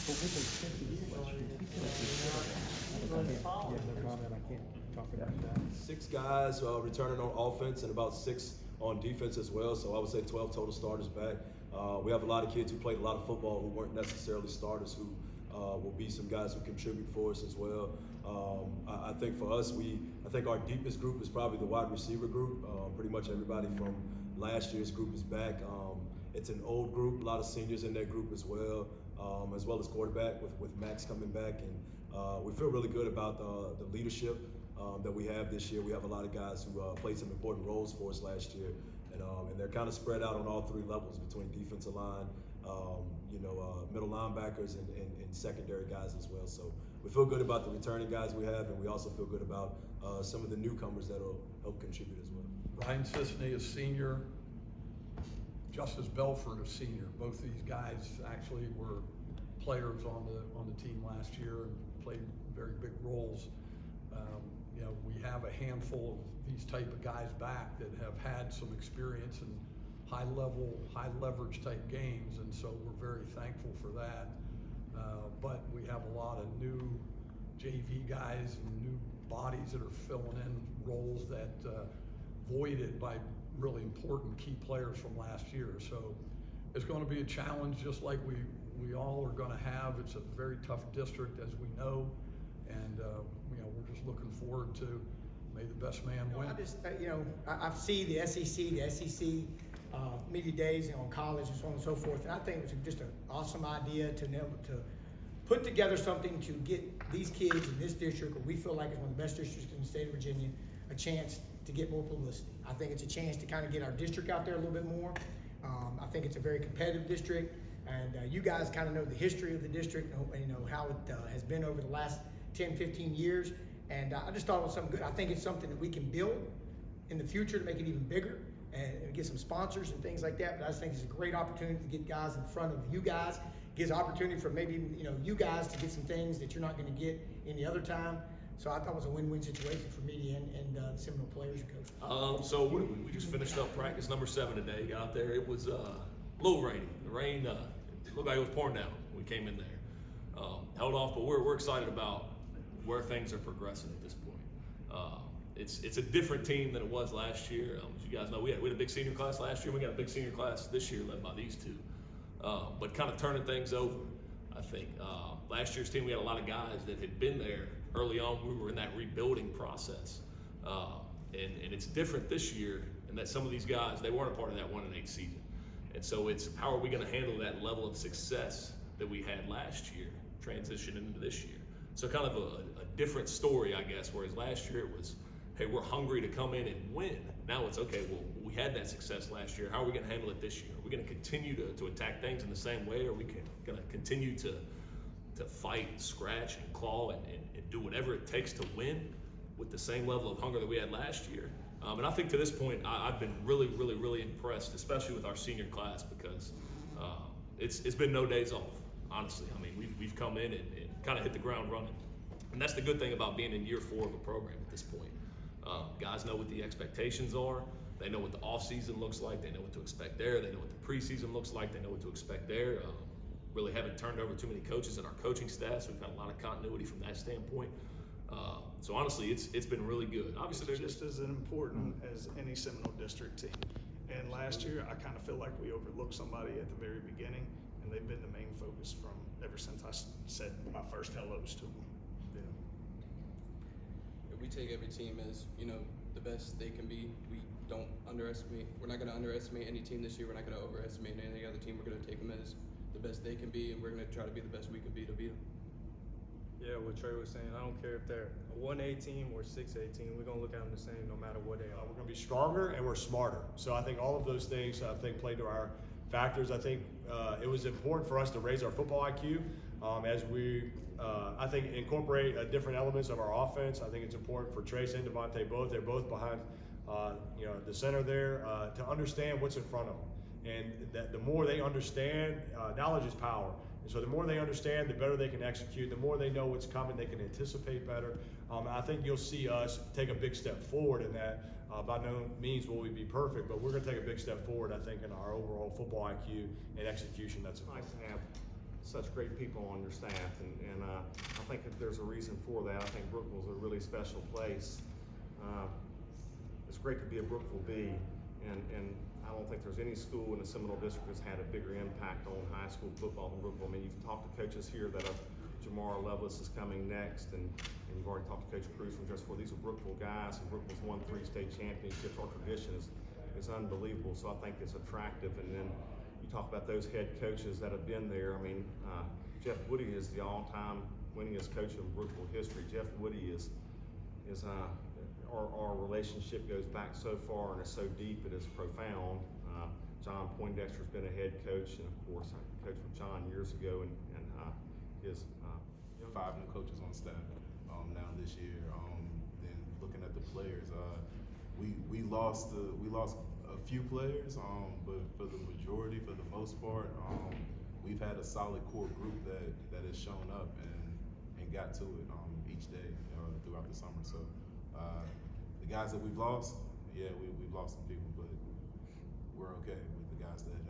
But with the extensive years last year, he could have just no comment. I can't talk about that. 6 guys returning on offense and about 6 on defense as well. So I would say 12 total starters back. We have a lot of kids who played a lot of football who weren't necessarily starters who will be some guys who contribute for us as well. I think for us, I think our deepest group is probably the wide receiver group. Pretty much everybody from last year's group is back. It's an old group, a lot of seniors in that group as well as quarterback with Max coming back. And we feel really good about the leadership that we have this year. We have a lot of guys who played some important roles for us last year. And they're kind of spread out on all 3 levels between defensive line, middle linebackers and secondary guys as well. So we feel good about the returning guys we have, and we also feel good about some of the newcomers that will help contribute as well. Ryan Sisney is senior. Justice Belford is senior. Both these guys actually were players on the team last year and played very big roles. We have a handful of these type of guys back that have had some experience in high leverage type games, and so we're very thankful for that. But we have a lot of new JV guys and new bodies that are filling in roles that voided by really important key players from last year. So it's going to be a challenge, just like we all are going to have. It's a very tough district, as we know, and we're just looking forward to may the best man win. I see the SEC media days, on college and so on and so forth, and I think it's just an awesome idea to put together something to get these kids in this district, where we feel like it's one of the best districts in the state of Virginia, a chance to get more publicity. I think it's a chance to kind of get our district out there a little bit more. I think it's a very competitive district, and you guys kind of know the history of the district, how it has been over the last 10, 15 years, and I just thought it was something good. I think it's something that we can build in the future to make it even bigger and get some sponsors and things like that. But I just think it's a great opportunity to get guys in front of you guys. Gives opportunity for maybe you guys to get some things that you're not going to get any other time. So I thought it was a win-win situation for me and the Seminole players and coach. So we just finished up practice number 7 today. Got out there. It was a little rainy. The rain looked like it was pouring down when we came in there. Held off, but we're excited about where things are progressing at this point. It's a different team than it was last year. As you guys know, we had a big senior class last year. We got a big senior class this year led by these 2. But kind of turning things over, I think. Last year's team, we had a lot of guys that had been there early on. We were in that rebuilding process. And it's different this year in that some of these guys, they weren't a part of that 1-8 season. And so it's how are we going to handle that level of success that we had last year, transition into this year. So kind of a different story, I guess, whereas last year it was, hey, we're hungry to come in and win. Now it's, okay, well, we had that success last year. How are we going to handle it this year? Are we going to continue to attack things in the same way? Or are we going to continue to fight, scratch, and claw, and do whatever it takes to win with the same level of hunger that we had last year? And I think to this point, I've been really, really, really impressed, especially with our senior class, because it's been no days off, honestly. I mean, we've come in and kind of hit the ground running. And that's the good thing about being in year 4 of a program at this point. Guys know what the expectations are. They know what the off season looks like. They know what to expect there. They know what the preseason looks like. They know what to expect there. Really haven't turned over too many coaches in our coaching staff, so we've got a lot of continuity from that standpoint. So honestly, it's been really good. Obviously, they're just as important as any Seminole District team. And last year, I kind of feel like we overlooked somebody at the very beginning, and they've been the main focus from ever since I said my first hellos to them. We take every team as the best they can be. We don't underestimate. We're not going to underestimate any team this year. We're not going to overestimate any other team. We're going to take them as the best they can be, and we're going to try to be the best we can be to beat them. Yeah, what Trey was saying, I don't care if they're a 1-8 team or 6-8 team. We're going to look at them the same no matter what they are. We're going to be stronger and we're smarter. So I think all of those things played to our factors. I think it was important for us to raise our football IQ as we I think incorporate different elements of our offense. I think it's important for Trace and Devontae both. They're both behind the center there to understand what's in front of them. And that the more they understand, knowledge is power. And so the more they understand, the better they can execute. The more they know what's coming, they can anticipate better. I think you'll see us take a big step forward in that. By no means will we be perfect, but we're going to take a big step forward, I think, in our overall football IQ and execution. That's nice to have such great people on your staff, and I think that there's a reason for that. I think Brookville's a really special place. It's great to be a Brookville Bee, and I don't think there's any school in the Seminole District that's had a bigger impact on high school football than Brookville. I mean, you've talked to coaches here that are, Jamar Lovelace is coming next, and you've already talked to Coach Cruz from just before. These are Brookville guys, and Brookville's won 3 state championships. Our tradition is unbelievable, so I think it's attractive. And then you talk about those head coaches that have been there. I mean, Jeff Woody is the all-time winningest coach in Brookville history. Jeff Woody is our relationship goes back so far and it's so deep, it is profound. John Poindexter's been a head coach, and of course I coached with John years ago, and his 5 new coaches on staff now this year. Then looking at the players, we lost a few players, but for the majority, for the most part, we've had a solid core group that has shown up and got to it each day throughout the summer. So the guys that we've lost, yeah, we've lost some people, but we're okay with the guys that have